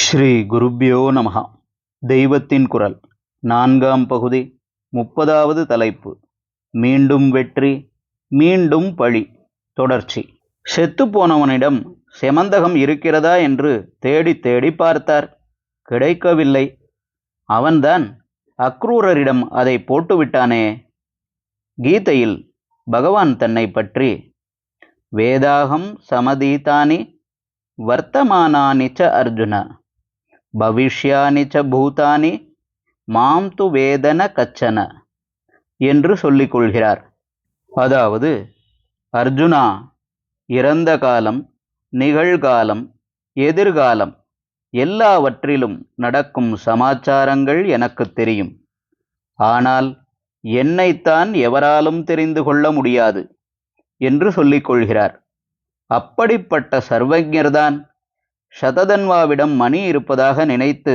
ஸ்ரீ குருப்யோ நமஹ. தெய்வத்தின் குரல், 4ஆம் பகுதி, 30வது தலைப்பு. மீண்டும் வெற்றி, மீண்டும் பழி. தொடர்ச்சி. செத்துப்போனவனிடம் செமந்தகம் இருக்கிறதா என்று தேடி தேடி பார்த்தார். கிடைக்கவில்லை. அவன்தான் அக்ரூரரிடம் அதை போட்டுவிட்டானே. கீதையில் பகவான் தன்னை பற்றி வேதாகம் சமதீதானி வர்த்தமானானி ச அர்ஜுன பவிஷ்யானி ச பூதானி மாம் து வேதன கச்சன என்று சொல்லிக் கொள்கிறார். அதாவது, அர்ஜுனா, இறந்த காலம், நிகழ்காலம், எதிர்காலம் எல்லாவற்றிலும் நடக்கும் சமாச்சாரங்கள் எனக்கு தெரியும். ஆனால் என்னைத்தான் எவராலும் தெரிந்து கொள்ள முடியாது என்று சொல்லிக் கொள்கிறார். அப்படிப்பட்ட சர்வஜர்தான் சததன்வாவிடம் மணி இருப்பதாக நினைத்து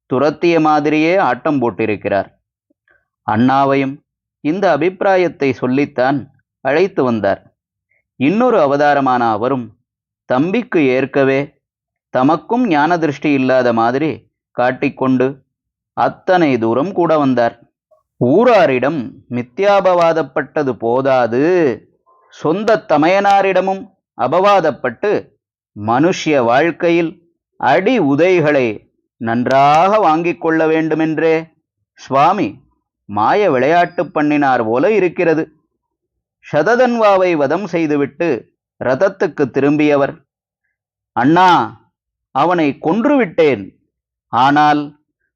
துரத்திய மாதிரியே ஆட்டம் போட்டிருக்கிறார். அண்ணாவையும் இந்த அபிப்பிராயத்தை சொல்லித்தான் அழைத்து வந்தார். இன்னொரு அவதாரமான அவரும் தம்பிக்கு ஏற்கவே தமக்கும் ஞான திருஷ்டி இல்லாத மாதிரி காட்டிக்கொண்டு அத்தனை தூரம் கூட வந்தார். ஊராரிடம் மித்யாபவாதப்பட்டது போதாது, சொந்த தமையனாரிடமும் அபவாதப்பட்டு மனுஷ்ய வாழ்க்கையில் அடி உதைகளை நன்றாக வாங்கிக் கொள்ள வேண்டுமென்றே சுவாமி மாய விளையாட்டு பண்ணினார் போல இருக்கிறது. சததன்வாவை வதம் செய்துவிட்டு ரதத்துக்கு திரும்பியவர், அண்ணா, அவனை கொன்றுவிட்டேன், ஆனால்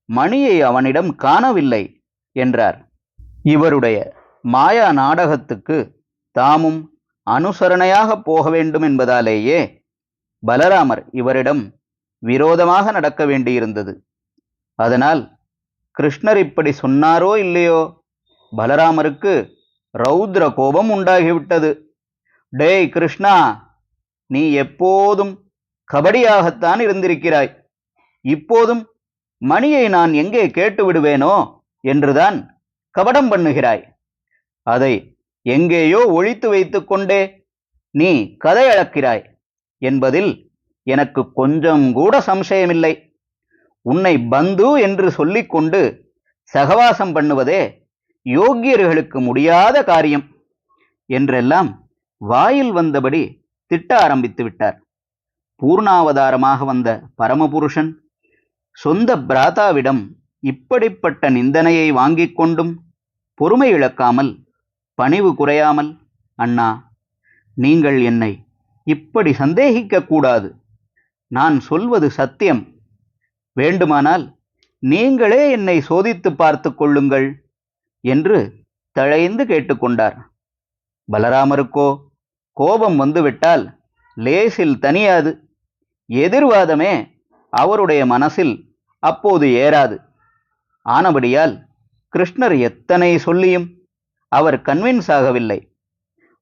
மணியை அவனிடம் காணவில்லை என்றார். இவருடைய மாயா நாடகத்துக்கு தாமும் அனுசரணையாக போக வேண்டும் என்பதாலேயே பலராமர் இவரிடம் விரோதமாக நடக்க வேண்டியிருந்தது. அதனால் கிருஷ்ணர் இப்படி சொன்னாரோ இல்லையோ, பலராமருக்கு ரௌத்ர கோபம் உண்டாகிவிட்டது. டேய் கிருஷ்ணா, நீ எப்போதும் கபடியாகத்தான் இருந்திருக்கிறாய். இப்போதும் மணியை நான் எங்கே கேட்டு விடுவேனோ என்றுதான் கபடம் பண்ணுகிறாய். அதை எங்கேயோ ஒழித்து வைத்து கொண்டே நீ கதை அளக்கிறாய் என்பதில் எனக்கு கொஞ்சம் கூட சம்சயமில்லை. உன்னை பந்து என்று சொல்லிக்கொண்டு சகவாசம் பண்ணுவதே யோக்கியர்களுக்கு முடியாத காரியம் என்றெல்லாம் வாயில் வந்தபடி திட்ட ஆரம்பித்து விட்டார். பூர்ணாவதாரமாக வந்த பரமபுருஷன் சொந்த பிராதாவிடம் இப்படிப்பட்ட நிந்தனையை வாங்கிக் கொண்டும் பொறுமை இழக்காமல், பணிவு குறையாமல், அண்ணா, நீங்கள் என்னை இப்படி சந்தேகிக்க கூடாது. நான் சொல்வது சத்தியம். வேண்டுமானால் நீங்களே என்னை சோதித்து பார்த்து கொள்ளுங்கள் என்று தழைந்து கேட்டுக்கொண்டார். பலராமருக்கோ கோபம் வந்துவிட்டால் லேசில் தனியாது. எதிர்வாதமே அவருடைய மனசில் அப்போது ஏறாது. ஆனபடியால் கிருஷ்ணர் எத்தனை சொல்லியும் அவர் கன்வின்ஸ் ஆகவில்லை.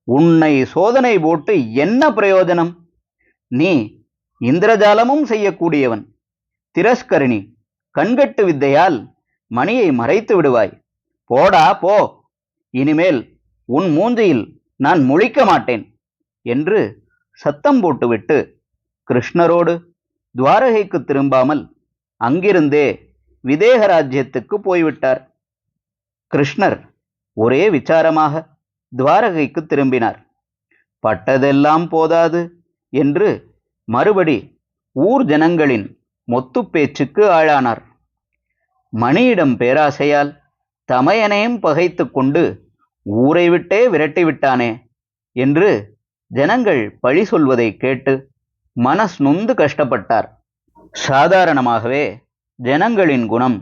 உன்னை சோதனை போட்டு என்ன பிரயோஜனம்? நீ இந்திரஜாலமும் செய்யக்கூடியவன். திரஸ்கரிணி, கண்கட்டு வித்தையால் மணியை மறைத்து விடுவாய். போடா போ, இனிமேல் உன் மூஞ்சியில் நான் முழிக்க மாட்டேன் என்று சத்தம் போட்டுவிட்டு கிருஷ்ணரோடு துவாரகைக்கு திரும்பாமல் அங்கிருந்தே விதேக ராஜ்யத்துக்கு போய்விட்டார். கிருஷ்ணர் ஒரே விசாரமாக துவாரகைக்கு திரும்பினார். பட்டதெல்லாம் போதாது என்று மறுபடி ஊர் ஜனங்களின் மொத்து பேச்சுக்கு ஆளானார். மணியிடம் பேராசையால் தமையனையும் பகைத்து கொண்டு ஊரை விட்டே விரட்டிவிட்டானே என்று ஜனங்கள் பழி சொல்வதை கேட்டு மனஸ் நொந்து கஷ்டப்பட்டார். சாதாரணமாகவே ஜனங்களின் குணம்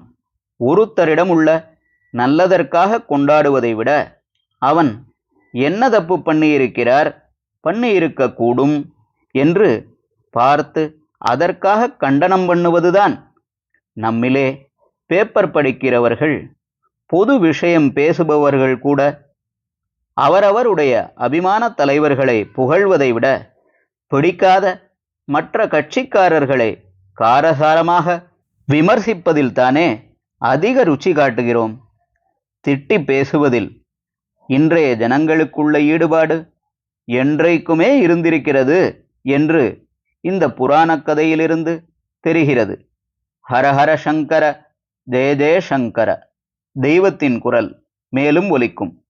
ஒருத்தரிடம் உள்ள நல்லதற்காக கொண்டாடுவதை விட அவன் என்ன தப்பு பண்ணியிருக்கக்கூடும் என்று பார்த்து அதற்காக கண்டனம் பண்ணுவதுதான். நம்மிலே பேப்பர் படிக்கிறவர்கள், பொது விஷயம் பேசுபவர்கள் கூட அவரவருடைய அபிமான தலைவர்களை புகழ்வதை விட பிடிக்காத மற்ற கட்சிக்காரர்களை காரசாரமாக விமர்சிப்பதில் தானே அதிக ருச்சி காட்டுகிறோம். திட்டி பேசுவதில் இன்றைய ஜனங்களுக்குள்ள ஈடுபாடு என்றைக்குமே இருந்திருக்கிறது என்று இந்த புராணக் கதையிலிருந்து தெரிகிறது. ஹரஹர சங்கர ஜெய ஜெய சங்கர தெய்வத்தின் குரல் மேலும் ஒலிக்கும்.